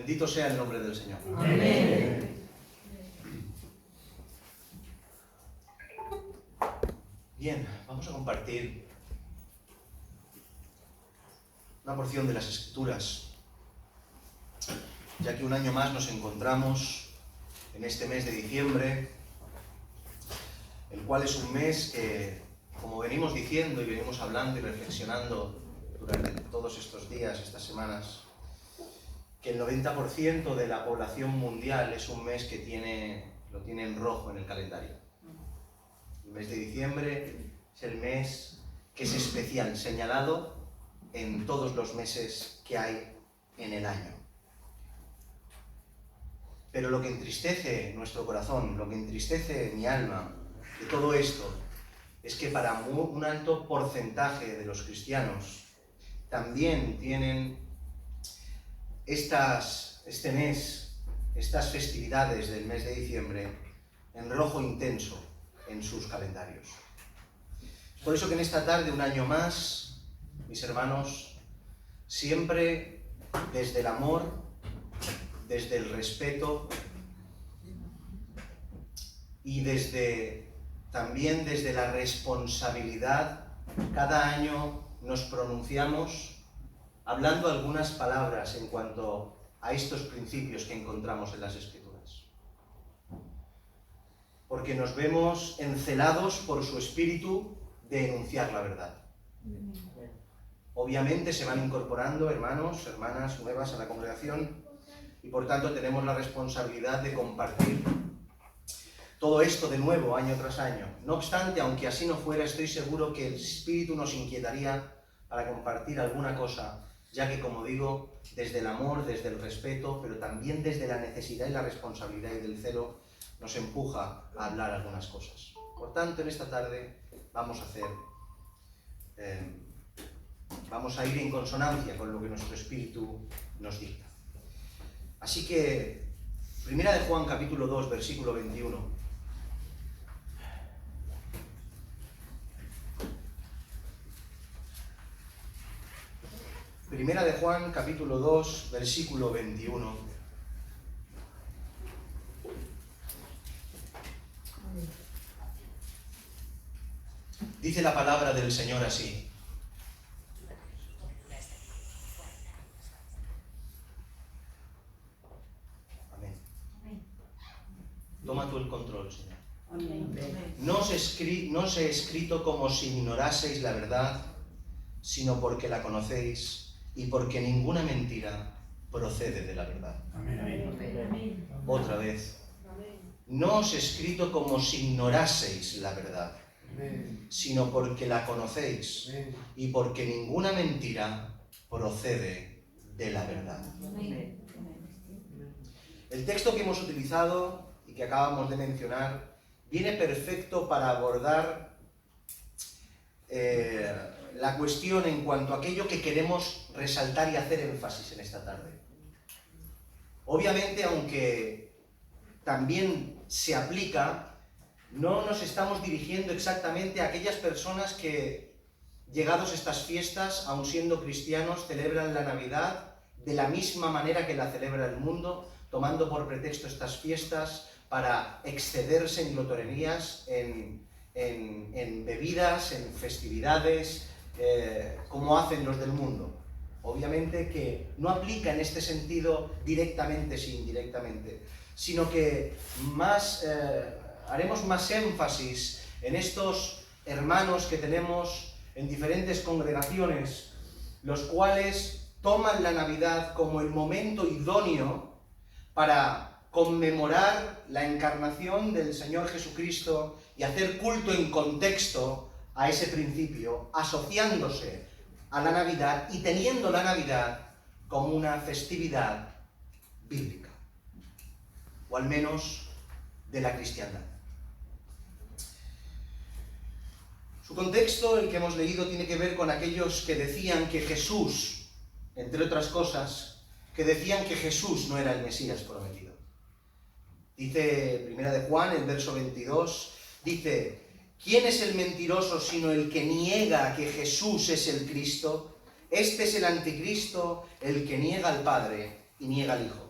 Bendito sea el nombre del Señor. Amén. Bien, vamos a compartir una porción de las Escrituras, ya que un año más nos encontramos en este mes de diciembre, el cual es un mes que, como venimos diciendo y venimos hablando y reflexionando durante todos estos días, estas semanas, que el 90% de la población mundial es un mes que lo tiene en rojo en el calendario. El mes de diciembre es el mes que es especial, señalado en todos los meses que hay en el año. Pero lo que entristece nuestro corazón, lo que entristece mi alma de todo esto, es que para un alto porcentaje de los cristianos también tienen este mes, estas festividades del mes de diciembre en rojo intenso en sus calendarios. Por eso que en esta tarde, un año más, mis hermanos, siempre desde el amor, desde el respeto y también desde la responsabilidad, cada año nos pronunciamos hablando algunas palabras en cuanto a estos principios que encontramos en las Escrituras. Porque nos vemos encelados por su espíritu de enunciar la verdad. Obviamente se van incorporando hermanos, hermanas nuevas a la congregación y por tanto tenemos la responsabilidad de compartir todo esto de nuevo año tras año. No obstante, aunque así no fuera, estoy seguro que el espíritu nos inquietaría para compartir alguna cosa, ya que, como digo, desde el amor, desde el respeto, pero también desde la necesidad y la responsabilidad y del celo, nos empuja a hablar algunas cosas. Por tanto, en esta tarde vamos a ir en consonancia con lo que nuestro espíritu nos dicta. Así que, Primera de Juan, capítulo 2, versículo 21. Primera de Juan, capítulo 2, versículo 21. Dice la palabra del Señor así. Amén. Toma tú el control, Señor. Amén. No os he escrito como si ignoraseis la verdad, sino porque la conocéis y porque ninguna mentira procede de la verdad. Amén. Otra vez. No os he escrito como si ignoraseis la verdad, sino porque la conocéis y porque ninguna mentira procede de la verdad. El texto que hemos utilizado y que acabamos de mencionar viene perfecto para abordar la cuestión en cuanto a aquello que queremos resaltar y hacer énfasis en esta tarde. Obviamente, aunque también se aplica, no nos estamos dirigiendo exactamente a aquellas personas que, llegados estas fiestas, aun siendo cristianos, celebran la Navidad de la misma manera que la celebra el mundo, tomando por pretexto estas fiestas para excederse en glotonerías, en bebidas, en festividades, como hacen los del mundo. Obviamente que no aplica en este sentido directamente, sí, indirectamente, sino que haremos más énfasis en estos hermanos que tenemos en diferentes congregaciones, los cuales toman la Navidad como el momento idóneo para conmemorar la encarnación del Señor Jesucristo y hacer culto en contexto a ese principio, asociándose a la Navidad y teniendo la Navidad como una festividad bíblica, o al menos de la cristiandad. Su contexto, el que hemos leído, tiene que ver con aquellos que decían que Jesús, entre otras cosas, que decían que Jesús no era el Mesías prometido. Dice Primera de Juan, el verso 22, dice: ¿quién es el mentiroso sino el que niega que Jesús es el Cristo? Este es el anticristo, el que niega al Padre y niega al Hijo.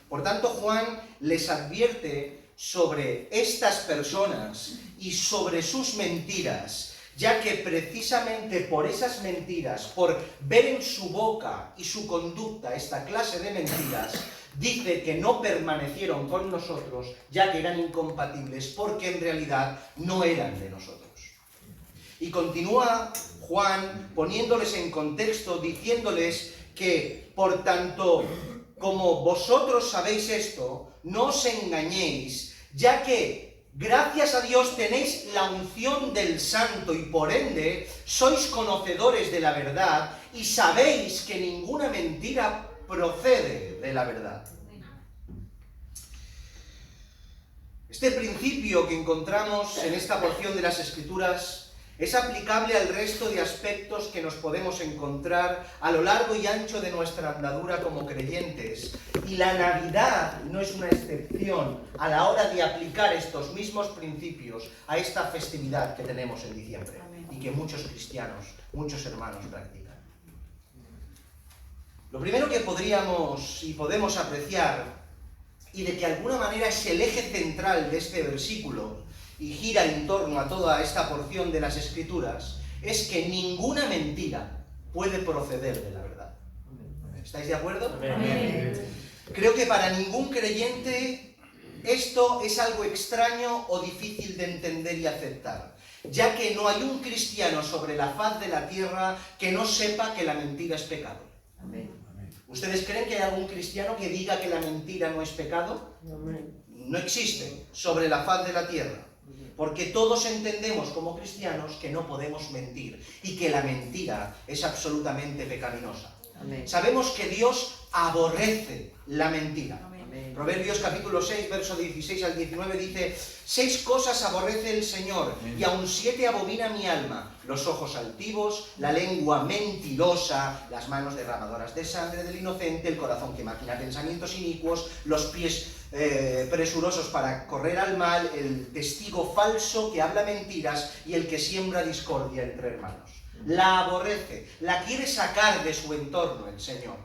Por tanto, Juan les advierte sobre estas personas y sobre sus mentiras, ya que precisamente por esas mentiras, por ver en su boca y su conducta esta clase de mentiras, dice que no permanecieron con nosotros, ya que eran incompatibles, porque en realidad no eran de nosotros. Y continúa Juan poniéndoles en contexto, diciéndoles que, por tanto, como vosotros sabéis esto, no os engañéis, ya que gracias a Dios tenéis la unción del Santo y por ende sois conocedores de la verdad y sabéis que ninguna mentira procede de la verdad. Este principio que encontramos en esta porción de las Escrituras es aplicable al resto de aspectos que nos podemos encontrar a lo largo y ancho de nuestra andadura como creyentes. Y la Navidad no es una excepción a la hora de aplicar estos mismos principios a esta festividad que tenemos en diciembre y que muchos cristianos, muchos hermanos practican. Lo primero que podríamos y podemos apreciar, y de que de alguna manera es el eje central de este versículo, y gira en torno a toda esta porción de las Escrituras, es que ninguna mentira puede proceder de la verdad. ¿Estáis de acuerdo? Amén. Creo que para ningún creyente esto es algo extraño o difícil de entender y aceptar, ya que no hay un cristiano sobre la faz de la tierra que no sepa que la mentira es pecado. Amén. ¿Ustedes creen que hay algún cristiano que diga que la mentira no es pecado? No existe sobre la faz de la tierra. Porque todos entendemos como cristianos que no podemos mentir y que la mentira es absolutamente pecaminosa. Amén. Sabemos que Dios aborrece la mentira. Amén. Proverbios capítulo 6, verso 16 al 19 dice: 6 cosas aborrece el Señor, y aun 7 abomina mi alma: los ojos altivos, la lengua mentirosa, las manos derramadoras de sangre del inocente, el corazón que maquina pensamientos inicuos, los pies presurosos para correr al mal, el testigo falso que habla mentiras y el que siembra discordia entre hermanos. La aborrece, la quiere sacar de su entorno el Señor.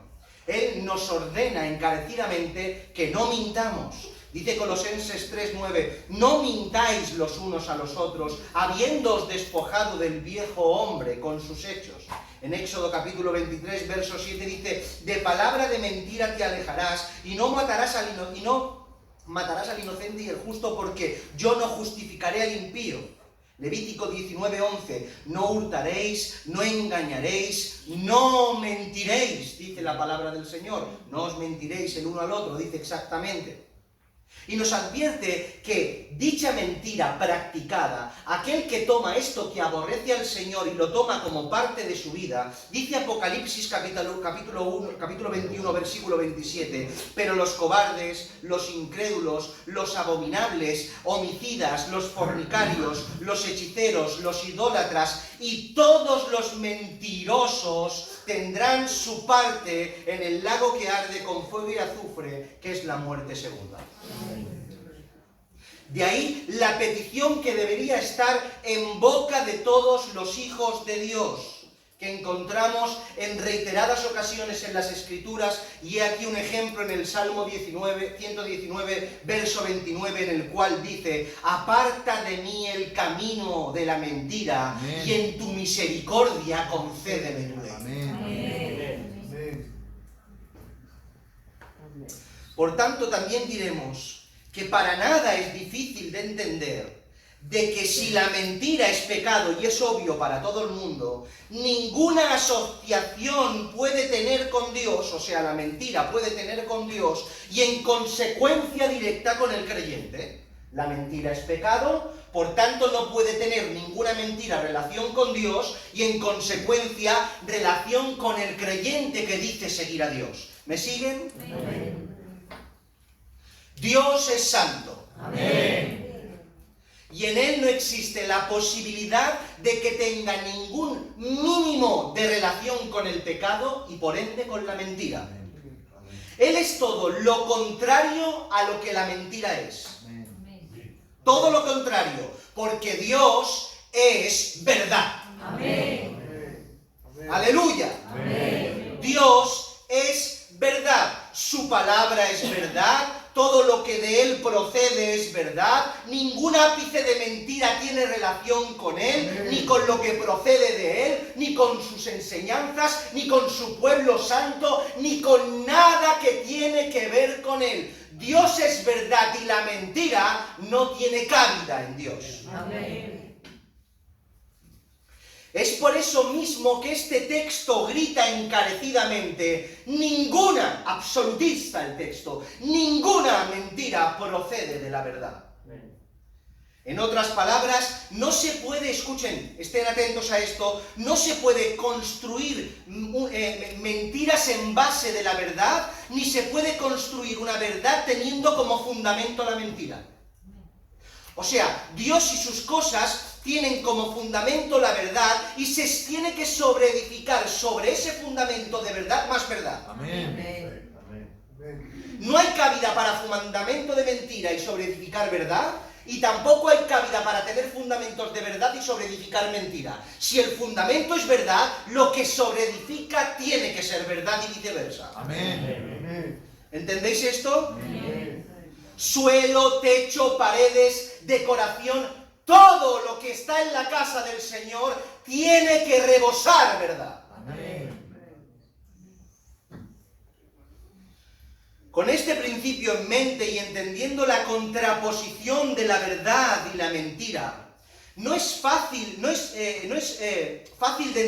Él nos ordena encarecidamente que no mintamos. Dice Colosenses 3:9: no mintáis los unos a los otros, habiéndoos despojado del viejo hombre con sus hechos. En Éxodo capítulo 23, verso 7 dice: de palabra de mentira te alejarás y no matarás al inocente y el justo, porque yo no justificaré al impío. Levítico 19:11: no hurtaréis, no engañaréis, no mentiréis, dice la palabra del Señor. No os mentiréis el uno al otro, dice exactamente. Y nos advierte que dicha mentira practicada, aquel que toma esto que aborrece al Señor y lo toma como parte de su vida, dice Apocalipsis capítulo 21, versículo 27, pero los cobardes, los incrédulos, los abominables, homicidas, los fornicarios, los hechiceros, los idólatras y todos los mentirosos tendrán su parte en el lago que arde con fuego y azufre, que es la muerte segunda. De ahí la petición que debería estar en boca de todos los hijos de Dios, que encontramos en reiteradas ocasiones en las Escrituras, y he aquí un ejemplo en el Salmo 119, verso 29, en el cual dice: aparta de mí el camino de la mentira. Amén. Y en tu misericordia concédeme tu ley. Amén. Por tanto, también diremos que para nada es difícil de entender de que si la mentira es pecado, y es obvio para todo el mundo, ninguna asociación puede tener con Dios, o sea, la mentira puede tener con Dios, y en consecuencia directa con el creyente. La mentira es pecado, por tanto no puede tener ninguna mentira relación con Dios, y en consecuencia relación con el creyente que dice seguir a Dios. ¿Me siguen? Amén. Dios es santo. Amén. Y en Él no existe la posibilidad de que tenga ningún mínimo de relación con el pecado y por ende con la mentira. Él es todo lo contrario a lo que la mentira es. Todo lo contrario, porque Dios es verdad. Amén. Aleluya. Amén. Dios es verdad. Su palabra es verdad, todo lo que de Él procede es verdad, ningún ápice de mentira tiene relación con Él, ni con lo que procede de Él, ni con sus enseñanzas, ni con su pueblo santo, ni con nada que tiene que ver con Él. Dios es verdad y la mentira no tiene cabida en Dios. Amén. Es por eso mismo que este texto grita encarecidamente, ninguna, absolutista el texto, ninguna mentira procede de la verdad. En otras palabras, no se puede, escuchen, estén atentos a esto, no se puede construir mentiras en base de la verdad, ni se puede construir una verdad teniendo como fundamento la mentira. O sea, Dios y sus cosas tienen como fundamento la verdad y se tiene que sobreedificar sobre ese fundamento de verdad más verdad. Amén. No hay cabida para fundamento de mentira y sobreedificar verdad, y tampoco hay cabida para tener fundamentos de verdad y sobreedificar mentira. Si el fundamento es verdad, lo que sobreedifica tiene que ser verdad y viceversa. Amén. ¿Entendéis esto? Amén. Suelo, techo, paredes, decoración, todo lo que está en la casa del Señor tiene que rebosar verdad. Amén. Con este principio en mente y entendiendo la contraposición de la verdad y la mentira, no es fácil de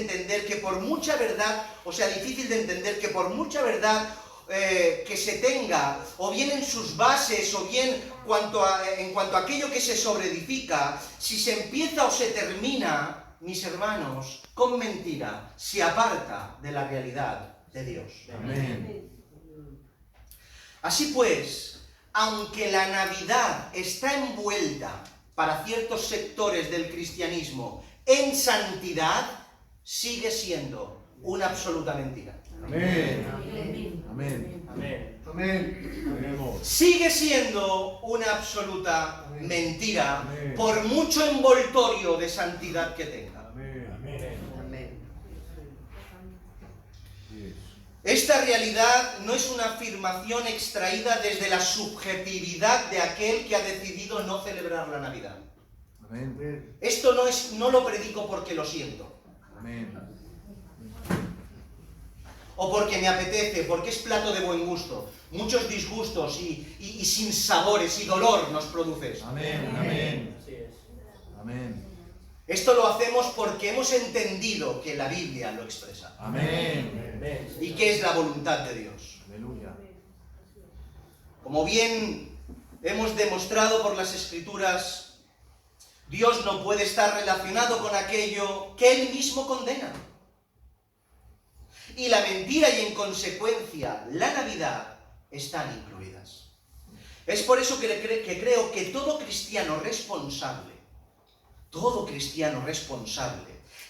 entender que por mucha verdad, o sea, difícil de entender que por mucha verdad que se tenga, o bien en sus bases, o bien en cuanto a aquello que se sobreedifica, si se empieza o se termina, mis hermanos, con mentira, se aparta de la realidad de Dios. Amén. Así pues, aunque la Navidad está envuelta para ciertos sectores del cristianismo en santidad, sigue siendo una absoluta mentira. Amén. Amén. Amén. Amén. Sigue siendo una absoluta mentira, Amén. por mucho envoltorio de santidad que tenga. Amén. Esta realidad no es una afirmación extraída desde la subjetividad de aquel que ha decidido no celebrar la Navidad. Amén. Esto no lo predico porque lo siento, Amén. o porque me apetece, porque es plato de buen gusto. Muchos disgustos y sinsabores y dolor nos produce eso. Amén. Amén. Amén. Esto lo hacemos porque hemos entendido que la Biblia lo expresa. Amén. Y que es la voluntad de Dios. Aleluya. Como bien hemos demostrado por las Escrituras, Dios no puede estar relacionado con aquello que Él mismo condena. Y la mentira y en consecuencia la Navidad están incluidas. Es por eso que creo que todo cristiano responsable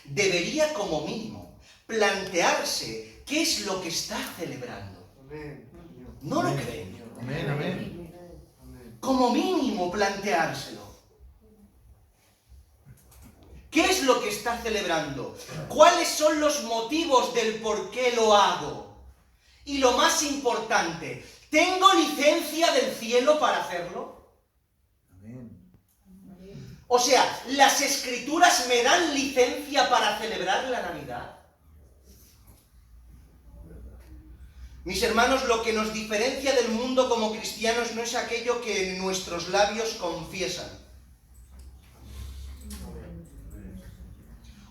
debería como mínimo plantearse qué es lo que está celebrando. ¿No lo creen? Amén. Amén. Como mínimo planteárselo. ¿Qué es lo que está celebrando? ¿Cuáles son los motivos del por qué lo hago? Y lo más importante, ¿tengo licencia del cielo para hacerlo? Amén. O sea, ¿las Escrituras me dan licencia para celebrar la Navidad? Mis hermanos, lo que nos diferencia del mundo como cristianos no es aquello que nuestros labios confiesan.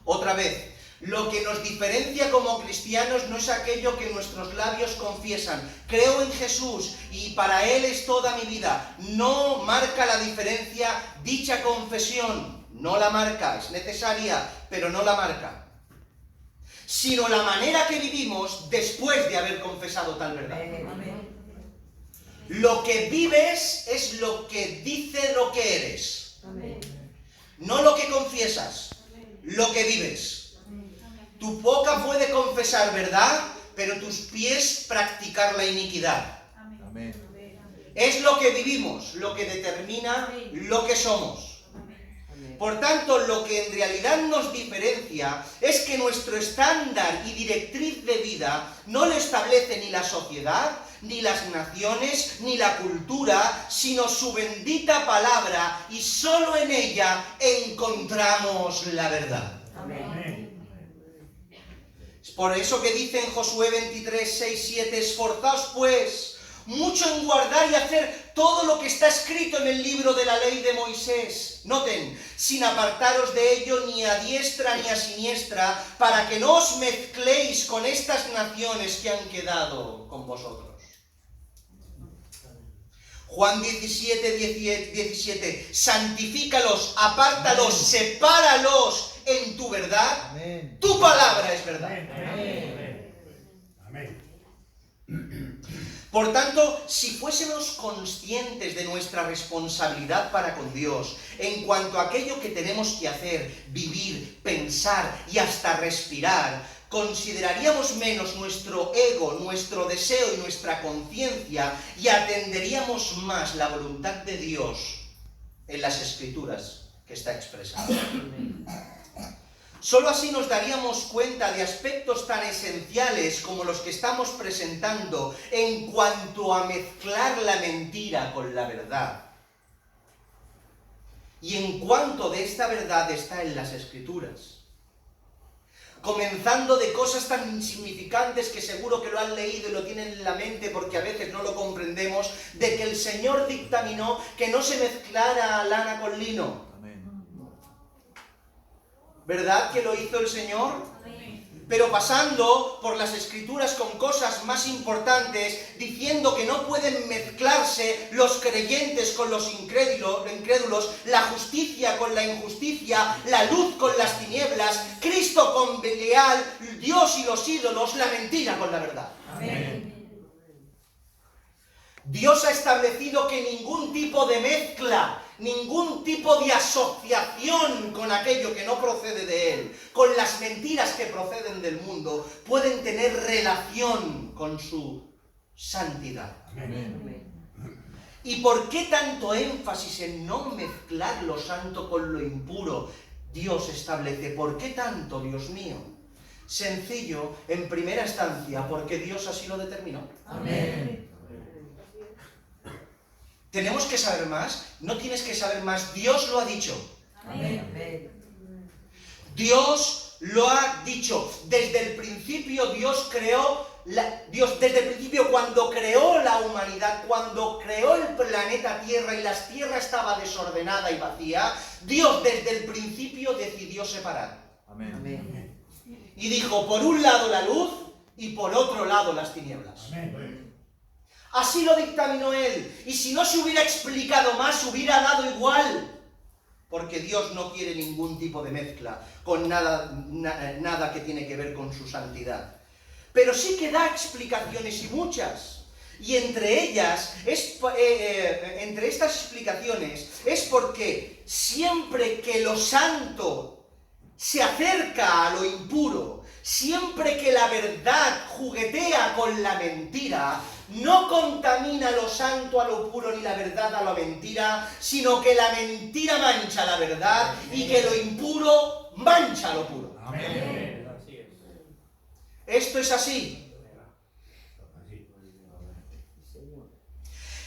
Otra vez, lo que nos diferencia como cristianos no es aquello que nuestros labios confiesan. Creo en Jesús y para Él es toda mi vida. No marca la diferencia dicha confesión. No la marca, es necesaria, pero no la marca. Sino la manera que vivimos después de haber confesado tal verdad. Lo que vives es lo que dice lo que eres. No lo que confiesas. Lo que vives. Tu boca puede confesar verdad, pero tus pies practicar la iniquidad. Amén. Es lo que vivimos, lo que determina lo que somos. Por tanto, lo que en realidad nos diferencia es que nuestro estándar y directriz de vida no lo establece ni la sociedad, ni las naciones, ni la cultura, sino su bendita palabra, y solo en ella encontramos la verdad. Amén. Es por eso que dice en Josué 23, 6, 7, esforzaos pues mucho en guardar y hacer todo lo que está escrito en el libro de la ley de Moisés. Noten, sin apartaros de ello ni a diestra ni a siniestra, para que no os mezcléis con estas naciones que han quedado con vosotros. Juan 17, 17, santifícalos, apártalos, sepáralos en tu verdad. Amén. Tu palabra es verdad. Amén. Por tanto, si fuésemos conscientes de nuestra responsabilidad para con Dios, en cuanto a aquello que tenemos que hacer, vivir, pensar y hasta respirar, consideraríamos menos nuestro ego, nuestro deseo y nuestra conciencia y atenderíamos más la voluntad de Dios en las Escrituras que está expresada. Solo así nos daríamos cuenta de aspectos tan esenciales como los que estamos presentando en cuanto a mezclar la mentira con la verdad. Y en cuanto de esta verdad está en las Escrituras. Comenzando de cosas tan insignificantes que seguro que lo han leído y lo tienen en la mente porque a veces no lo comprendemos, de que el Señor dictaminó que no se mezclara lana con lino. ¿Verdad que lo hizo el Señor? Pero pasando por las Escrituras con cosas más importantes, diciendo que no pueden mezclarse los creyentes con los incrédulos, la justicia con la injusticia, la luz con las tinieblas, Cristo con Belial, Dios y los ídolos, la mentira con la verdad. Amén. Dios ha establecido que ningún tipo de mezcla, ningún tipo de asociación con aquello que no procede de Él, con las mentiras que proceden del mundo, pueden tener relación con su santidad. Amén. ¿Y por qué tanto énfasis en no mezclar lo santo con lo impuro Dios establece? ¿Por qué tanto, Dios mío? Sencillo, en primera instancia, porque Dios así lo determinó. Amén. ¿Tenemos que saber más? No tienes que saber más, Dios lo ha dicho. Amén. Dios lo ha dicho. Desde el principio Dios creó, desde el principio cuando creó la humanidad, cuando creó el planeta Tierra y la Tierra estaba desordenada y vacía, Dios desde el principio decidió separar. Amén. Y dijo, por un lado la luz y por otro lado las tinieblas. Amén. Así lo dictaminó Él. Y si no se hubiera explicado más, hubiera dado igual. Porque Dios no quiere ningún tipo de mezcla con nada que tiene que ver con su santidad. Pero sí que da explicaciones y muchas. Y entre ellas, entre estas explicaciones, es porque siempre que lo santo se acerca a lo impuro, siempre que la verdad juguetea con la mentira, no contamina lo santo a lo puro ni la verdad a la mentira, sino que la mentira mancha la verdad y que lo impuro mancha lo puro. Amén. Esto es así.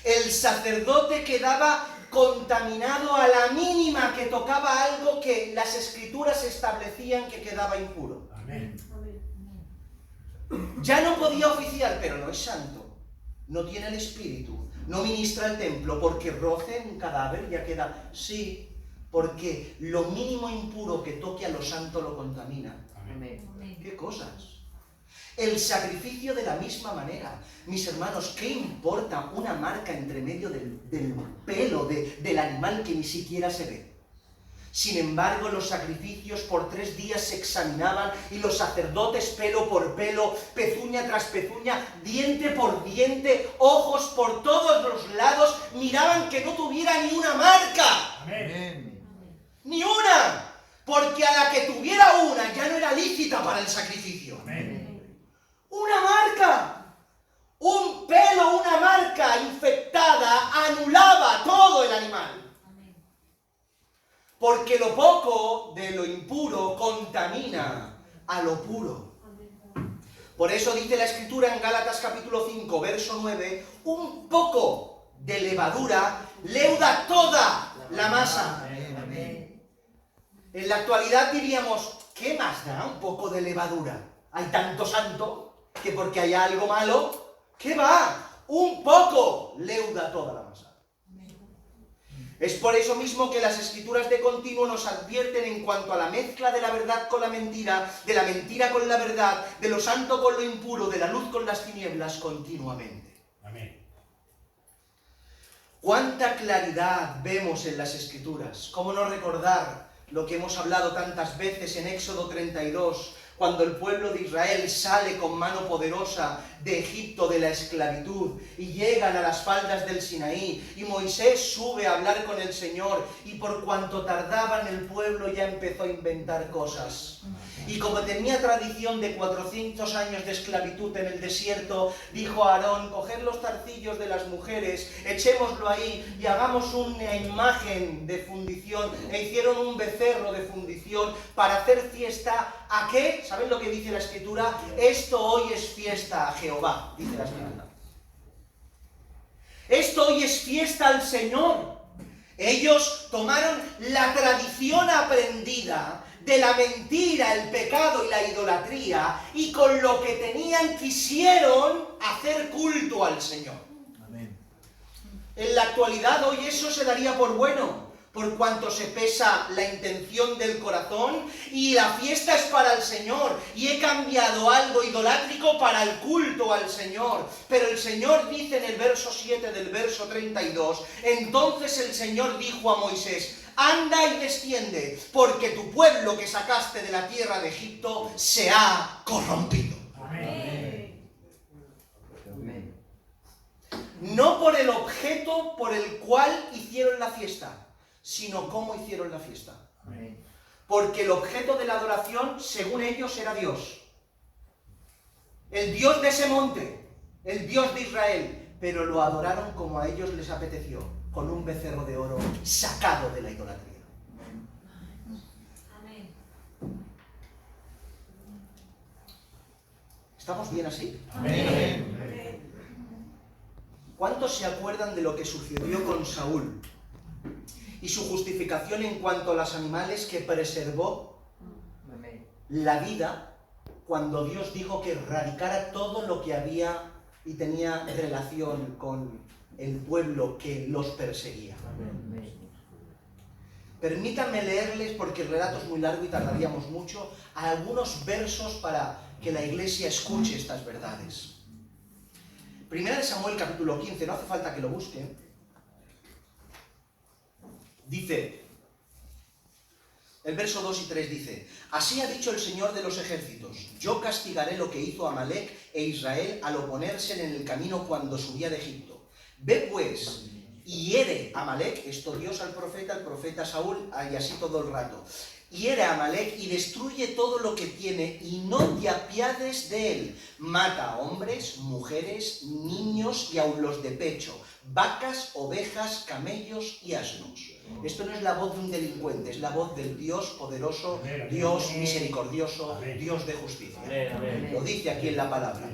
El sacerdote quedaba contaminado a la mínima que tocaba algo que las Escrituras establecían que quedaba impuro. Amén. Ya no podía oficiar, pero no es santo. No tiene el espíritu, no ministra el templo, porque roce un cadáver ya queda. Sí, porque lo mínimo impuro que toque a lo santo lo contamina. Amén. ¿Qué cosas? El sacrificio de la misma manera. Mis hermanos, ¿qué importa una marca entre medio del pelo del animal que ni siquiera se ve? Sin embargo, los sacrificios por 3 días se examinaban y los sacerdotes pelo por pelo, pezuña tras pezuña, diente por diente, ojos por todos los lados, miraban que no tuviera ni una marca. Amén. ¡Ni una! Porque a la que tuviera una ya no era lícita para el sacrificio. Amén. ¡Una marca! Un pelo, una marca infectada anulaba todo el animal. Porque porque lo poco de lo impuro contamina a lo puro. Por eso dice la Escritura en Gálatas capítulo 5, verso 9, un poco de levadura leuda toda la masa. Amén. En la actualidad diríamos, ¿qué más da un poco de levadura? Hay tanto santo que porque haya algo malo, ¿qué va? Un poco leuda toda la masa. Es por eso mismo que las Escrituras de continuo nos advierten en cuanto a la mezcla de la verdad con la mentira, de la mentira con la verdad, de lo santo con lo impuro, de la luz con las tinieblas continuamente. Amén. Cuánta claridad vemos en las Escrituras. ¿Cómo no recordar lo que hemos hablado tantas veces en Éxodo 32, cuando el pueblo de Israel sale con mano poderosa de Egipto, de la esclavitud, y llegan a las faldas del Sinaí, y Moisés sube a hablar con el Señor, y por cuanto tardaban el pueblo ya empezó a inventar cosas. Y como tenía tradición de 400 años de esclavitud en el desierto, dijo a Aarón, coged los zarcillos de las mujeres, echémoslo ahí y hagamos una imagen de fundición. E hicieron un becerro de fundición para hacer fiesta. ¿A qué? ¿Saben lo que dice la Escritura? Esto hoy es fiesta a Jehová, dice la Escritura. Esto hoy es fiesta al Señor. Ellos tomaron la tradición aprendida de la mentira, el pecado y la idolatría, y con lo que tenían quisieron hacer culto al Señor. Amén. En la actualidad hoy eso se daría por bueno, por cuanto se pesa la intención del corazón y la fiesta es para el Señor, y he cambiado algo idolátrico para el culto al Señor. Pero el Señor dice en el verso 7 del verso 32, entonces el Señor dijo a Moisés, anda y desciende, porque tu pueblo que sacaste de la tierra de Egipto se ha corrompido. Amén. Amén. No por el objeto por el cual hicieron la fiesta, sino cómo hicieron la fiesta. Amén. Porque el objeto de la adoración, según ellos, era Dios. El Dios de ese monte, el Dios de Israel, pero lo adoraron como a ellos les apeteció, con un becerro de oro sacado de la idolatría. Amén. ¿Estamos bien así? Amén. ¿Cuántos se acuerdan de lo que sucedió con Saúl y su justificación en cuanto a los animales, que preservó Amén. la vida cuando Dios dijo que erradicara todo lo que había y tenía relación con el pueblo que los perseguía? Amén. Permítanme leerles, porque el relato es muy largo y tardaríamos mucho, algunos versos para que la iglesia escuche estas verdades. Primera de Samuel capítulo 15, no hace falta que lo busquen. Dice, el verso 2 y 3 dice, así ha dicho el Señor de los ejércitos, yo castigaré lo que hizo Amalec e Israel al oponerse en el camino cuando subía de Egipto. Ve pues y hiere a Amalec, esto Dios al profeta Saúl, y así todo el rato. Hiere a Amalec y destruye todo lo que tiene y no te apiades de él. Mata a hombres, mujeres, niños y aun los de pecho, vacas, ovejas, camellos y asnos. Esto no es la voz de un delincuente, es la voz del Dios poderoso, Dios misericordioso, Dios de justicia. Lo dice aquí en la palabra.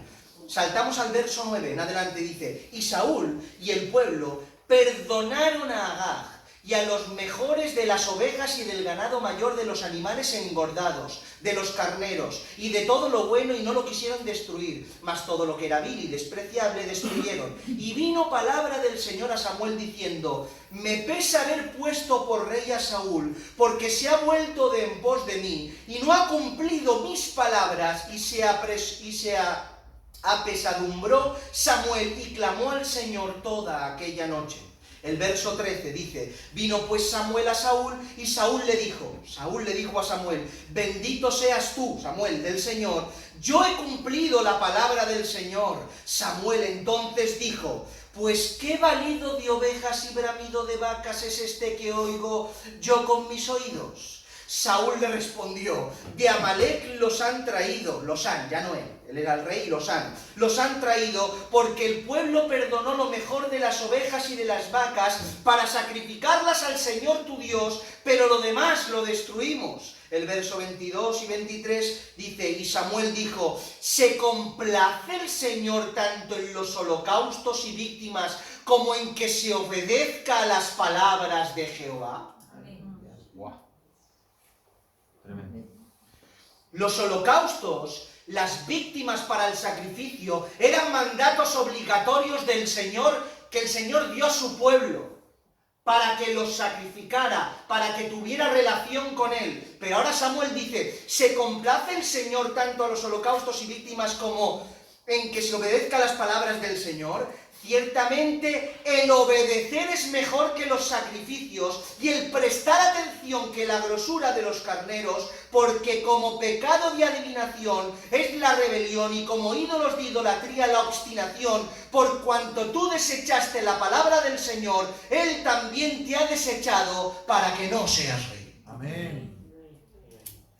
Saltamos al verso 9, en adelante dice, y Saúl y el pueblo perdonaron a Agag y a los mejores de las ovejas y del ganado mayor de los animales engordados, de los carneros y de todo lo bueno, y no lo quisieron destruir, mas todo lo que era vil y despreciable destruyeron. Y vino palabra del Señor a Samuel diciendo, me pesa haber puesto por rey a Saúl, porque se ha vuelto de en pos de mí y no ha cumplido mis palabras, y se apesadumbró Samuel y clamó al Señor toda aquella noche. El verso 13 dice, vino pues Samuel a Saúl y Saúl le dijo a Samuel, bendito seas tú, Samuel, del Señor, yo he cumplido la palabra del Señor. Samuel entonces dijo, pues qué balido de ovejas y bramido de vacas es este que oigo yo con mis oídos. Saúl le respondió: de Amalec los han traído, ya no él era el rey, los han traído porque el pueblo perdonó lo mejor de las ovejas y de las vacas para sacrificarlas al Señor tu Dios, pero lo demás lo destruimos. El verso 22 y 23 dice: y Samuel dijo: ¿se complace el Señor tanto en los holocaustos y víctimas como en que se obedezca a las palabras de Jehová? Wow. Tremendo. Los holocaustos, las víctimas para el sacrificio, eran mandatos obligatorios del Señor, que el Señor dio a su pueblo, para que los sacrificara, para que tuviera relación con él. Pero ahora Samuel dice: ¿se complace el Señor tanto a los holocaustos y víctimas como en que se obedezca a las palabras del Señor? Ciertamente el obedecer es mejor que los sacrificios y el prestar atención que la grosura de los carneros, porque como pecado de adivinación es la rebelión y como ídolos de idolatría la obstinación. Por cuanto tú desechaste la palabra del Señor, Él también te ha desechado para que no seas rey. Amén.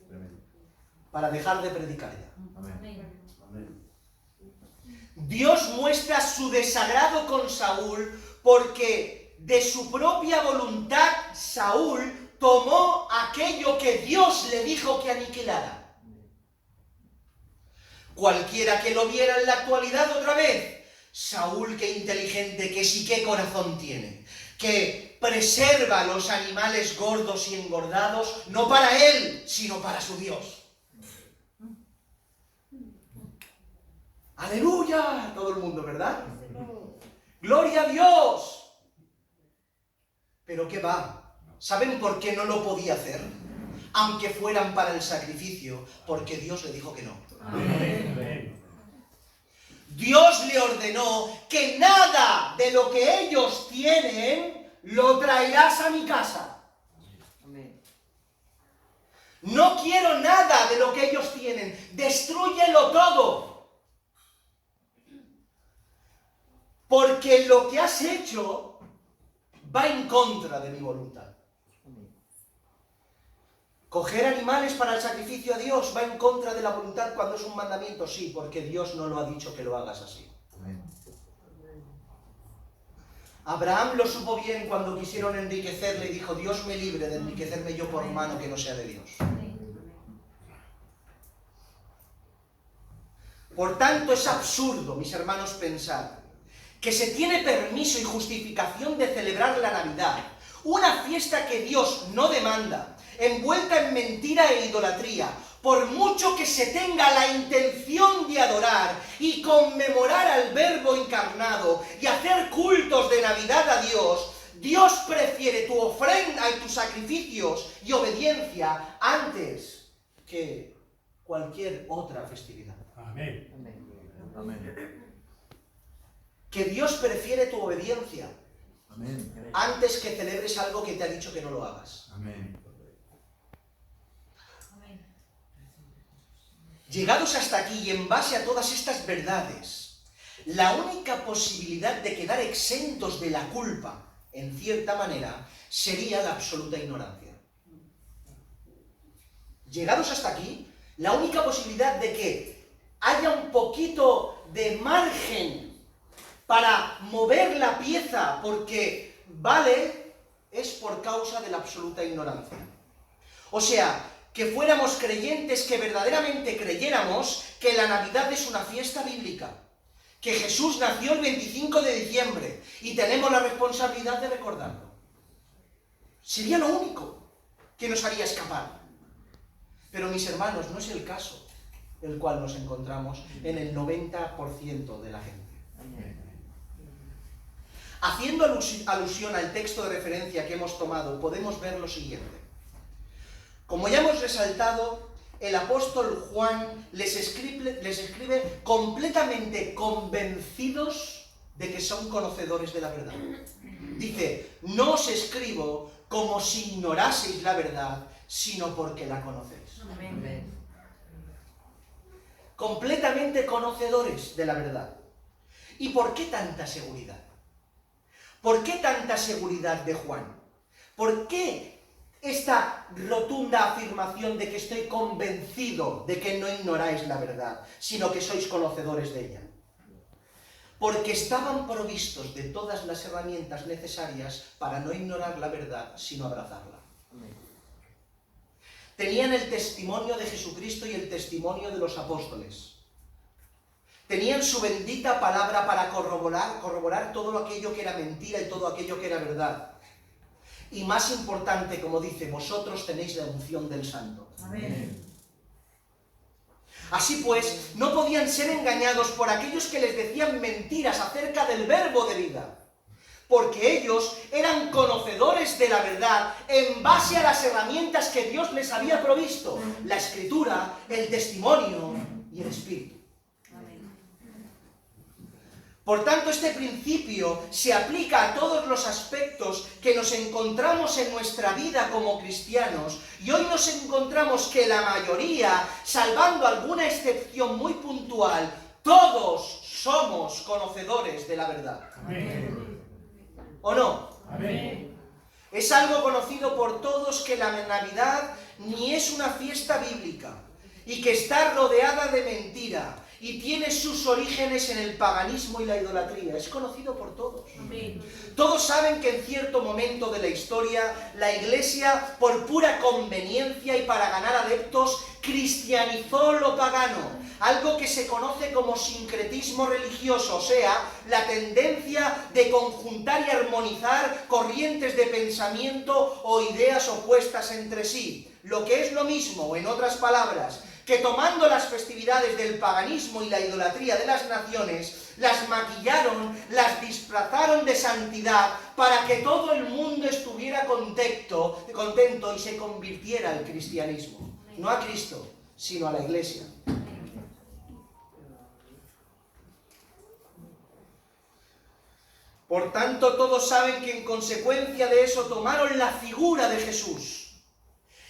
Tremendo. Para dejar de predicar ya. Amén. Dios muestra su desagrado con Saúl porque de su propia voluntad Saúl tomó aquello que Dios le dijo que aniquilara. Cualquiera que lo viera en la actualidad otra vez: Saúl, qué inteligente que es y qué corazón tiene, que preserva los animales gordos y engordados no para él, sino para su Dios. ¡Aleluya! Todo el mundo, ¿verdad? ¡Gloria a Dios! Pero ¿qué va? ¿Saben por qué no lo podía hacer? Aunque fueran para el sacrificio, porque Dios le dijo que no. Amén. Dios le ordenó que nada de lo que ellos tienen lo traerás a mi casa. Amén. No quiero nada de lo que ellos tienen. Destrúyelo todo. Porque lo que has hecho va en contra de mi voluntad. Coger animales para el sacrificio a Dios va en contra de la voluntad cuando es un mandamiento, sí, porque Dios no lo ha dicho que lo hagas así. Amén. Abraham lo supo bien cuando quisieron enriquecerle y dijo: Dios me libre de enriquecerme yo por mano que no sea de Dios. Por tanto, es absurdo, mis hermanos, pensar que se tiene permiso y justificación de celebrar la Navidad, una fiesta que Dios no demanda, envuelta en mentira e idolatría, por mucho que se tenga la intención de adorar y conmemorar al Verbo encarnado y hacer cultos de Navidad a Dios. Dios prefiere tu ofrenda y tus sacrificios y obediencia antes que cualquier otra festividad. Amén. Amén. Amén. Que Dios prefiere tu obediencia Amén. antes que celebres algo que te ha dicho que no lo hagas. Amén. Llegados hasta aquí y en base a todas estas verdades, la única posibilidad de quedar exentos de la culpa, en cierta manera, sería la absoluta ignorancia. Llegados hasta aquí, la única posibilidad de que haya un poquito de margen para mover la pieza porque vale, es por causa de la absoluta ignorancia. O sea, que fuéramos creyentes, que verdaderamente creyéramos que la Navidad es una fiesta bíblica, que Jesús nació el 25 de diciembre y tenemos la responsabilidad de recordarlo. Sería lo único que nos haría escapar. Pero mis hermanos, no es el caso el cual nos encontramos en el 90% de la gente. Haciendo alusión al texto de referencia que hemos tomado, podemos ver lo siguiente. Como ya hemos resaltado, el apóstol Juan les escribe completamente convencidos de que son conocedores de la verdad. Dice: no os escribo como si ignoraseis la verdad, sino porque la conocéis. Amén. Completamente conocedores de la verdad. ¿Y por qué tanta seguridad? ¿Por qué tanta seguridad de Juan? ¿Por qué esta rotunda afirmación de que estoy convencido de que no ignoráis la verdad, sino que sois conocedores de ella. Porque estaban provistos de todas las herramientas necesarias para no ignorar la verdad, sino abrazarla. Tenían el testimonio de Jesucristo y el testimonio de los apóstoles. Tenían su bendita palabra para corroborar todo aquello que era mentira y todo aquello que era verdad. Y más importante, como dice, vosotros tenéis la unción del Santo. Amén. Así pues, no podían ser engañados por aquellos que les decían mentiras acerca del verbo de vida, porque ellos eran conocedores de la verdad en base a las herramientas que Dios les había provisto, la Escritura, el testimonio y el Espíritu. Por tanto, este principio se aplica a todos los aspectos que nos encontramos en nuestra vida como cristianos, y hoy nos encontramos que la mayoría, salvando alguna excepción muy puntual, todos somos conocedores de la verdad. Amén. ¿O no? Amén. Es algo conocido por todos que la Navidad ni es una fiesta bíblica y que está rodeada de mentira y tiene sus orígenes en el paganismo y la idolatría. Es conocido por todos. Amén. Todos saben que en cierto momento de la historia la Iglesia, por pura conveniencia y para ganar adeptos, cristianizó lo pagano. Algo que se conoce como sincretismo religioso, o sea, la tendencia de conjuntar y armonizar corrientes de pensamiento o ideas opuestas entre sí. Lo que es lo mismo, en otras palabras, que tomando las festividades del paganismo y la idolatría de las naciones, las maquillaron, las disfrazaron de santidad para que todo el mundo estuviera contento y se convirtiera al cristianismo. No a Cristo, sino a la Iglesia. Por tanto, todos saben que en consecuencia de eso tomaron la figura de Jesús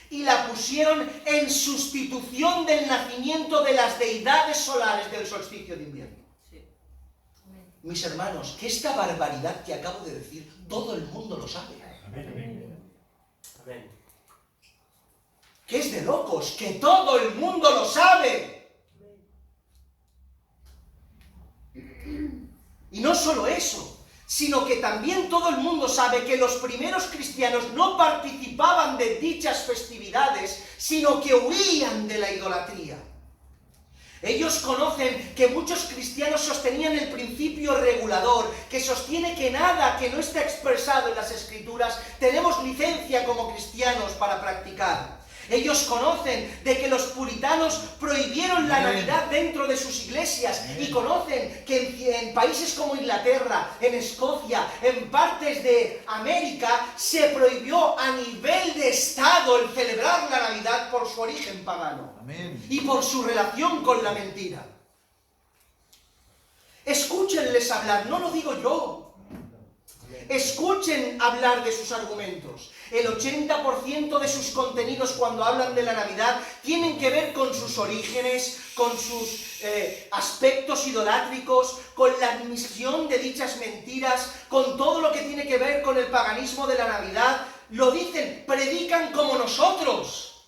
y la pusieron en sustitución del nacimiento de las deidades solares del solsticio de invierno. Sí. Mis hermanos, que esta barbaridad que acabo de decir, todo el mundo lo sabe. Amén. Amén. Que es de locos, que todo el mundo lo sabe. Y no solo eso, sino que también todo el mundo sabe que los primeros cristianos no participaban de dichas festividades, sino que huían de la idolatría. Ellos conocen que muchos cristianos sostenían el principio regulador, que sostiene que nada que no esté expresado en las Escrituras tenemos licencia como cristianos para practicar. Ellos conocen de que los puritanos prohibieron la Navidad dentro de sus iglesias y conocen que en países como Inglaterra, en Escocia, en partes de América, se prohibió a nivel de Estado el celebrar la Navidad por su origen pagano. Amén. Y por su relación con la mentira. Escúchenles hablar, no lo digo yo. Escuchen hablar de sus argumentos. El 80% de sus contenidos cuando hablan de la Navidad tienen que ver con sus orígenes, con sus aspectos idolátricos, con la admisión de dichas mentiras, con todo lo que tiene que ver con el paganismo de la Navidad. Lo dicen, predican como nosotros.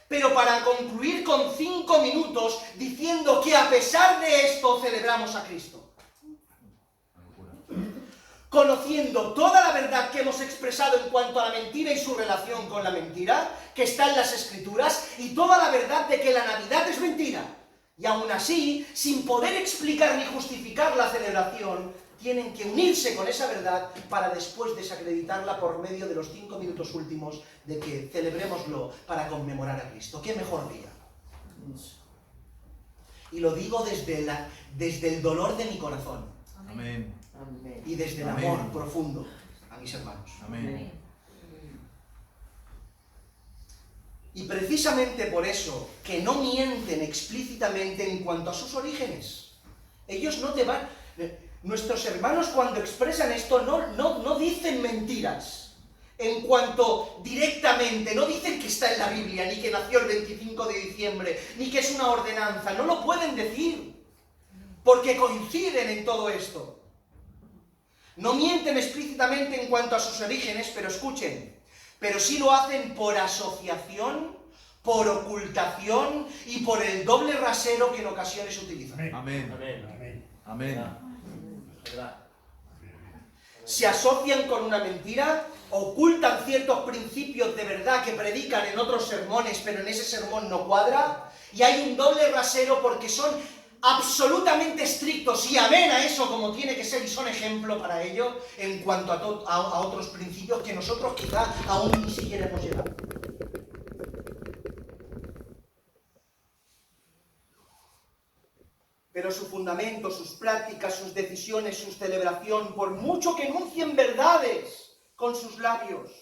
Pero para concluir con 5 minutos diciendo que a pesar de esto celebramos a Cristo. Conociendo toda la verdad que hemos expresado en cuanto a la mentira y su relación con la mentira, que está en las Escrituras, y toda la verdad de que la Navidad es mentira. Y aún así, sin poder explicar ni justificar la celebración, tienen que unirse con esa verdad para después desacreditarla por medio de los 5 minutos últimos de que celebrémoslo para conmemorar a Cristo. ¡Qué mejor día! Y lo digo desde el dolor de mi corazón. Amén. Amén. Y desde el Amén. amor profundo a mis hermanos. Amén. Y precisamente por eso, que no mienten explícitamente en cuanto a sus orígenes. Ellos no te van... Nuestros hermanos cuando expresan esto no dicen mentiras. En cuanto directamente, no dicen que está en la Biblia, ni que nació el 25 de diciembre, ni que es una ordenanza. No lo pueden decir, porque coinciden en todo esto. No mienten explícitamente en cuanto a sus orígenes, pero escuchen, pero sí lo hacen por asociación, por ocultación y por el doble rasero que en ocasiones utilizan. Amén. Amén. Amén. ¿Verdad? Se asocian con una mentira, ocultan ciertos principios de verdad que predican en otros sermones, pero en ese sermón no cuadra, y hay un doble rasero porque son absolutamente estrictos, y amén a eso como tiene que ser, y son ejemplo para ello en cuanto a otros principios que nosotros quizá aún ni siquiera hemos llegado. Pero su fundamento, sus prácticas, sus decisiones, su celebración, por mucho que enuncien verdades con sus labios,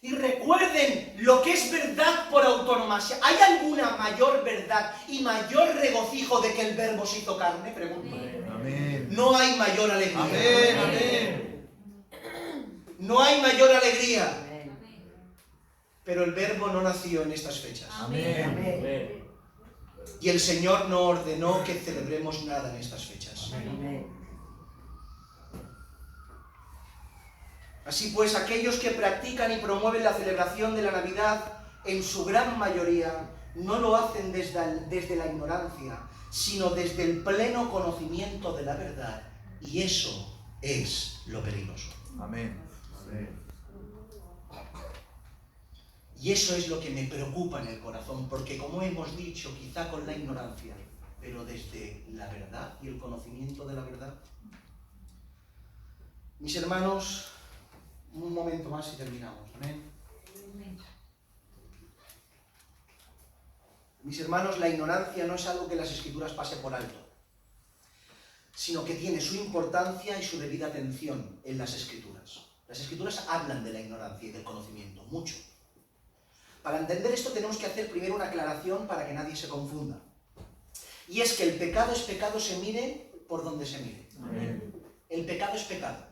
y recuerden lo que es verdad por autonomía, ¿hay alguna mayor verdad y mayor regocijo de que el Verbo se hizo carne? Pregunto. Amén. No hay mayor alegría. Amén. Amén. No hay mayor alegría. Amén. Pero el Verbo no nació en estas fechas. Amén. Amén. Y el Señor no ordenó que celebremos nada en estas fechas. Amén. Así pues, aquellos que practican y promueven la celebración de la Navidad, en su gran mayoría, no lo hacen desde la ignorancia, sino desde el pleno conocimiento de la verdad. Y eso es lo peligroso. Amén. Amén. Y eso es lo que me preocupa en el corazón, porque como hemos dicho, quizá con la ignorancia, pero desde la verdad y el conocimiento de la verdad. Mis hermanos, un momento más y terminamos. Amén. Mis hermanos, la ignorancia no es algo que las Escrituras pase por alto, sino que tiene su importancia y su debida atención en las Escrituras. Las Escrituras hablan de la ignorancia y del conocimiento, mucho. Para entender esto tenemos que hacer primero una aclaración para que nadie se confunda. Y es que el pecado es pecado, se mire por donde se mire. Amén. El pecado es pecado.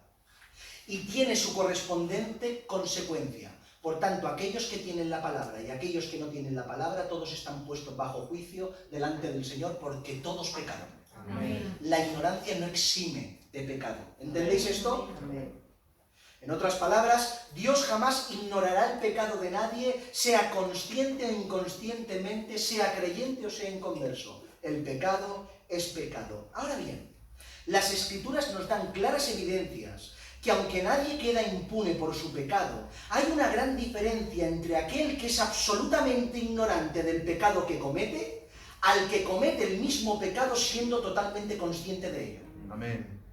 Y tiene su correspondiente consecuencia. Por tanto, aquellos que tienen la palabra y aquellos que no tienen la palabra, todos están puestos bajo juicio delante del Señor porque todos pecaron. Amén. La ignorancia no exime de pecado. ¿Entendéis esto? Amén. En otras palabras, Dios jamás ignorará el pecado de nadie, sea consciente o inconscientemente, sea creyente o sea inconverso. El pecado es pecado. Ahora bien, las Escrituras nos dan claras evidencias que aunque nadie queda impune por su pecado, hay una gran diferencia entre aquel que es absolutamente ignorante del pecado que comete, al que comete el mismo pecado siendo totalmente consciente de ello. Amén.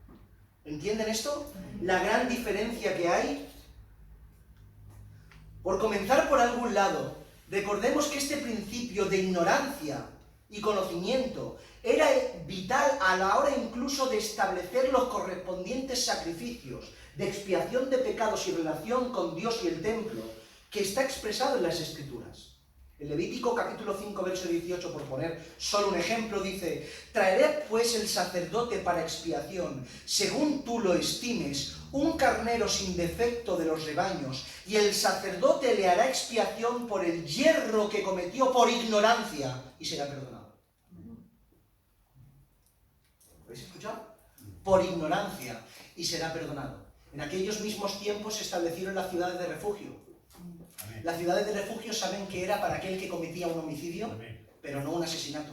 ¿Entienden esto? La gran diferencia que hay. Por comenzar por algún lado, recordemos que este principio de ignorancia y conocimiento era vital a la hora incluso de establecer los correspondientes sacrificios de expiación de pecados y relación con Dios y el templo, que está expresado en las Escrituras. En Levítico capítulo 5, verso 18, por poner solo un ejemplo, dice: traeré pues el sacerdote para expiación, según tú lo estimes, un carnero sin defecto de los rebaños, y el sacerdote le hará expiación por el yerro que cometió por ignorancia, y será perdonado. ¿Habéis escuchado? Por ignorancia, y será perdonado. En aquellos mismos tiempos se establecieron las ciudades de refugio. Las ciudades de refugio saben que era para aquel que cometía un homicidio, pero no un asesinato.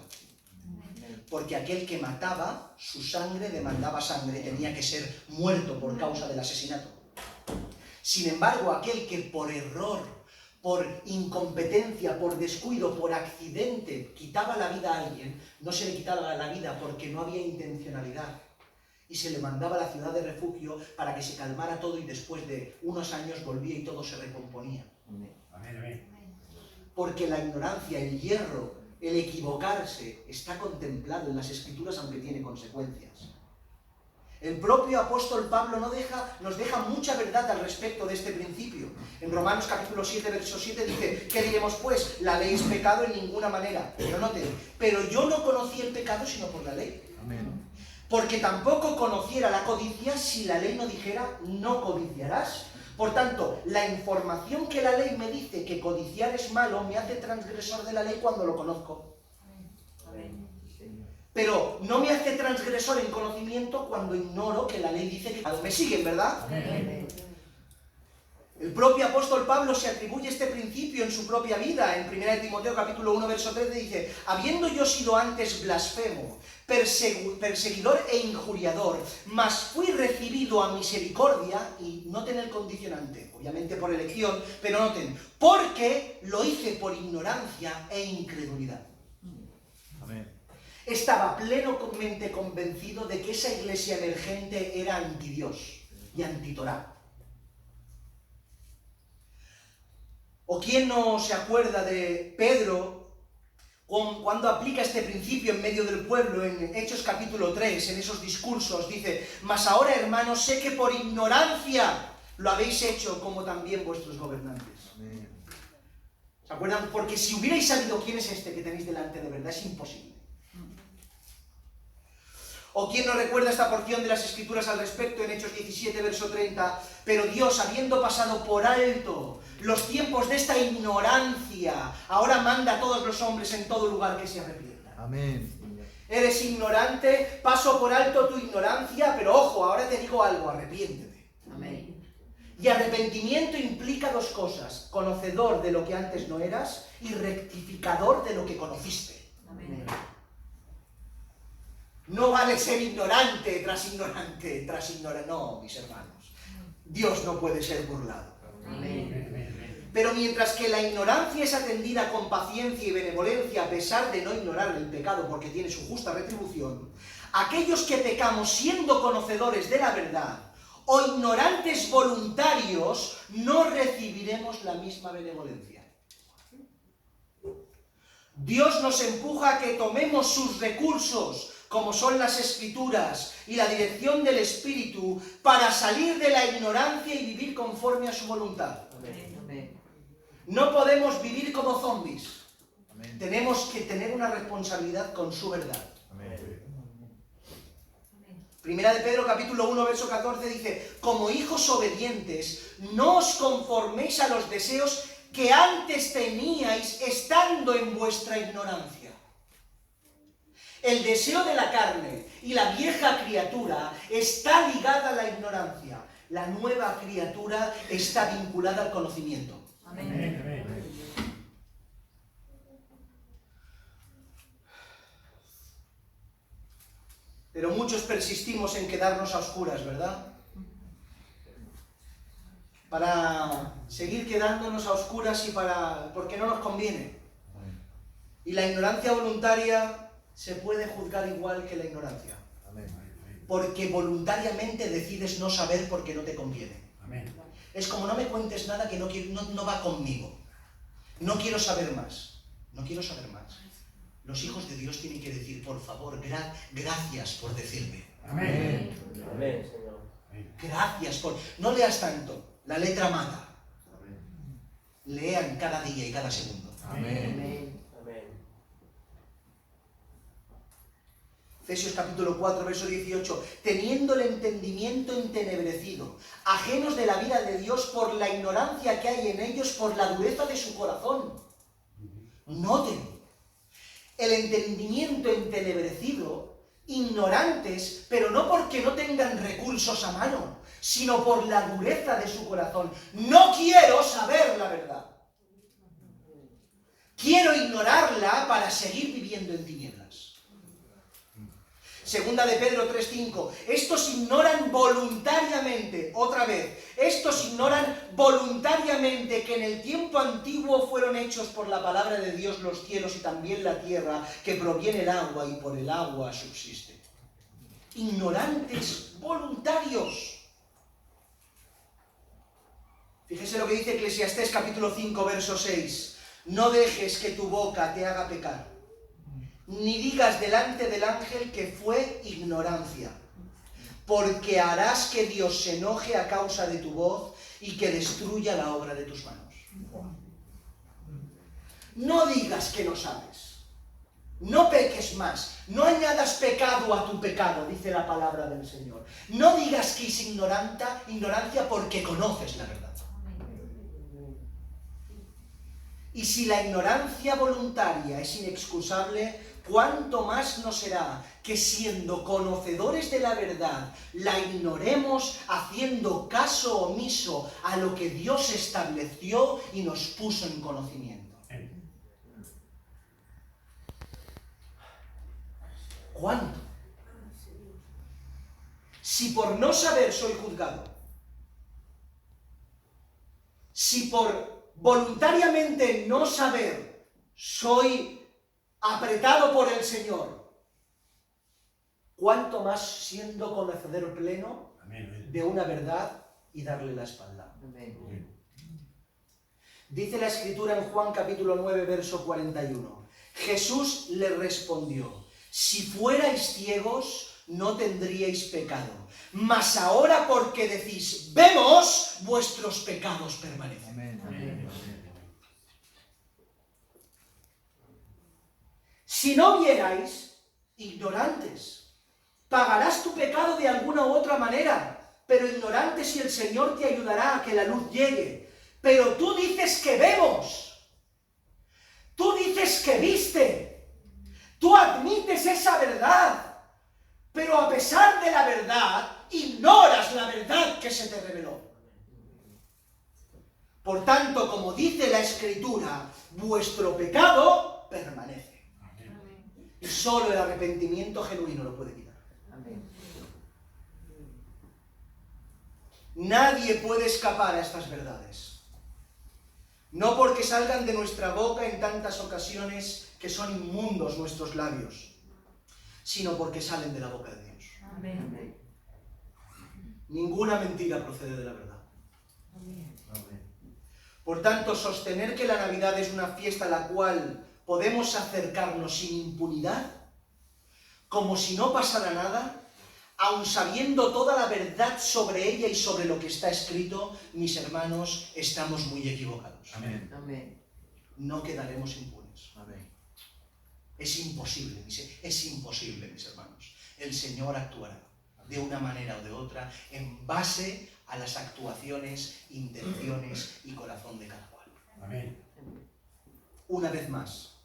Porque aquel que mataba, su sangre demandaba sangre, tenía que ser muerto por causa del asesinato. Sin embargo, aquel que por error, por incompetencia, por descuido, por accidente, quitaba la vida a alguien, no se le quitaba la vida porque no había intencionalidad. Y se le mandaba a la ciudad de refugio para que se calmara todo y después de unos años volvía y todo se recomponía. Porque la ignorancia, el yerro, el equivocarse, está contemplado en las Escrituras aunque tiene consecuencias. El propio apóstol Pablo nos deja mucha verdad al respecto de este principio. En Romanos capítulo 7, verso 7 dice: ¿qué diremos pues? La ley es pecado en ninguna manera. Pero noten, pero yo no conocí el pecado sino por la ley. Amén. Porque tampoco conociera la codicia si la ley no dijera: no codiciarás. Por tanto, la información que la ley me dice que codiciar es malo me hace transgresor de la ley cuando lo conozco. Pero no me hace transgresor en conocimiento cuando ignoro que la ley dice que... ¿Me siguen, verdad? Amén. El propio apóstol Pablo se atribuye este principio en su propia vida. En 1 Timoteo capítulo 1, verso 13 dice: habiendo yo sido antes blasfemo, perseguidor e injuriador, mas fui recibido a misericordia, y noten el condicionante, obviamente por elección, pero noten, porque lo hice por ignorancia e incredulidad. Amén. Estaba plenamente convencido de que esa iglesia emergente era antidios y antitorá. ¿O quién no se acuerda de Pedro cuando aplica este principio en medio del pueblo en Hechos capítulo 3, en esos discursos? Dice: mas ahora, hermanos, sé que por ignorancia lo habéis hecho, como también vuestros gobernantes. Amén. ¿Se acuerdan? Porque si hubierais sabido quién es este que tenéis delante de verdad, es imposible. ¿O quién no recuerda esta porción de las Escrituras al respecto en Hechos 17, verso 30? Pero Dios, habiendo pasado por alto los tiempos de esta ignorancia, ahora manda a todos los hombres en todo lugar que se arrepientan. Amén. Eres ignorante, paso por alto tu ignorancia, pero ojo, ahora te digo algo, arrepiéntete. Amén. Y arrepentimiento implica dos cosas: conocedor de lo que antes no eras y rectificador de lo que conociste. Amén. No vale ser ignorante tras ignorante tras ignorante. No, mis hermanos. Dios no puede ser burlado. Amén. Pero mientras que la ignorancia es atendida con paciencia y benevolencia a pesar de no ignorar el pecado porque tiene su justa retribución, aquellos que pecamos siendo conocedores de la verdad o ignorantes voluntarios no recibiremos la misma benevolencia. Dios nos empuja a que tomemos sus recursos, como son las Escrituras y la dirección del Espíritu, para salir de la ignorancia y vivir conforme a su voluntad. Amén. No podemos vivir como zombies. Amén. Tenemos que tener una responsabilidad con su verdad. Amén. Primera de Pedro capítulo 1, verso 14 dice: como hijos obedientes, no os conforméis a los deseos que antes teníais estando en vuestra ignorancia. El deseo de la carne y la vieja criatura está ligada a la ignorancia. La nueva criatura está vinculada al conocimiento. Amén. Pero muchos persistimos en quedarnos a oscuras, ¿verdad? Para seguir quedándonos a oscuras porque no nos conviene. Y la ignorancia voluntaria se puede juzgar igual que la ignorancia. Amén. Porque voluntariamente decides no saber porque no te conviene. Amén. Es como: no me cuentes nada que no va conmigo. No quiero saber más. No quiero saber más. Los hijos de Dios tienen que decir: por favor, gracias por decirme. Amén. Amén, Señor. Gracias por... No leas tanto. La letra mata. Lean cada día y cada segundo. Amén. Amén. Amén. Efesios capítulo 4, verso 18. Teniendo el entendimiento entenebrecido, ajenos de la vida de Dios por la ignorancia que hay en ellos, por la dureza de su corazón. Noten. El entendimiento entenebrecido, ignorantes, pero no porque no tengan recursos a mano, sino por la dureza de su corazón. No quiero saber la verdad. Quiero ignorarla para seguir viviendo en tinieblas. Segunda de Pedro 3:5. Estos ignoran voluntariamente, otra vez, estos ignoran voluntariamente que en el tiempo antiguo fueron hechos por la palabra de Dios los cielos y también la tierra, que proviene el agua y por el agua subsiste. Ignorantes voluntarios. Fíjese lo que dice Eclesiastés capítulo 5, verso 6. No dejes que tu boca te haga pecar, ni digas delante del ángel que fue ignorancia, porque harás que Dios se enoje a causa de tu voz y que destruya la obra de tus manos. No digas que no sabes, no peques más, no añadas pecado a tu pecado, dice la palabra del Señor. No digas que es ignorancia porque conoces la verdad. Y si la ignorancia voluntaria es inexcusable, ¿cuánto más no será que siendo conocedores de la verdad, la ignoremos haciendo caso omiso a lo que Dios estableció y nos puso en conocimiento? ¿Cuánto? Si por no saber soy juzgado, si por voluntariamente no saber soy apretado por el Señor, ¿cuánto más siendo conocedor pleno de una verdad y darle la espalda? Dice la Escritura en Juan capítulo 9, verso 41. Jesús le respondió: si fuerais ciegos, no tendríais pecado. Mas ahora, porque decís, vemos, vuestros pecados permanecen. Amén. Amén. Si no vierais, ignorantes, pagarás tu pecado de alguna u otra manera, pero ignorante si el Señor te ayudará a que la luz llegue. Pero tú dices que vemos, tú dices que viste, tú admites esa verdad, pero a pesar de la verdad, ignoras la verdad que se te reveló. Por tanto, como dice la Escritura, vuestro pecado permanece. Y solo el arrepentimiento genuino lo puede quitar. Nadie puede escapar a estas verdades. No porque salgan de nuestra boca en tantas ocasiones que son inmundos nuestros labios, sino porque salen de la boca de Dios. Amén. Ninguna mentira procede de la verdad. Amén. Por tanto, sostener que la Navidad es una fiesta a la cual podemos acercarnos sin impunidad, como si no pasara nada, aun sabiendo toda la verdad sobre ella y sobre lo que está escrito, mis hermanos, estamos muy equivocados. Amén. No quedaremos impunes. Amén. Es imposible, mis hermanos. El Señor actuará de una manera o de otra en base a las actuaciones, intenciones y corazón de cada cual. Amén. Una vez más,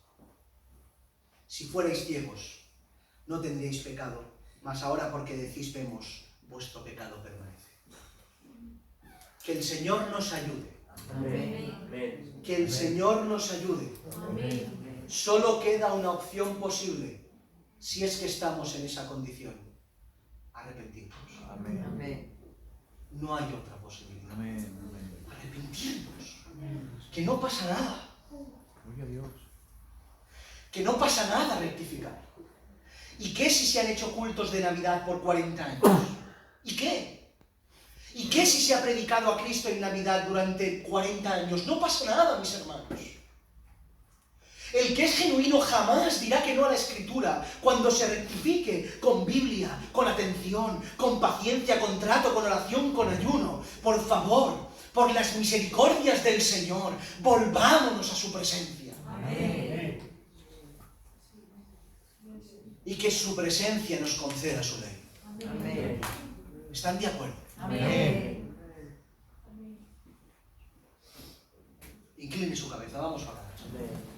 si fuerais ciegos, no tendríais pecado, mas ahora porque decís vemos, vuestro pecado permanece. Que el Señor nos ayude. Amén. Que el Señor nos ayude. Amén. Solo queda una opción posible, si es que estamos en esa condición: arrepentirnos. Amén. No hay otra posibilidad. Amén. Arrepentirnos. Que no pasa nada. Gloria a Dios. Que no pasa nada rectificar. ¿Y qué si se han hecho cultos de Navidad por 40 años? ¿Y qué? ¿Y qué si se ha predicado a Cristo en Navidad durante 40 años? No pasa nada, mis hermanos. El que es genuino jamás dirá que no a la Escritura cuando se rectifique con Biblia, con atención, con paciencia, con trato, con oración, con ayuno. Por favor, por las misericordias del Señor, volvámonos a su presencia. Amén. Y que su presencia nos conceda su ley. Amén. ¿Están de acuerdo? Amén. Incline su cabeza, vamos a orar. Amén.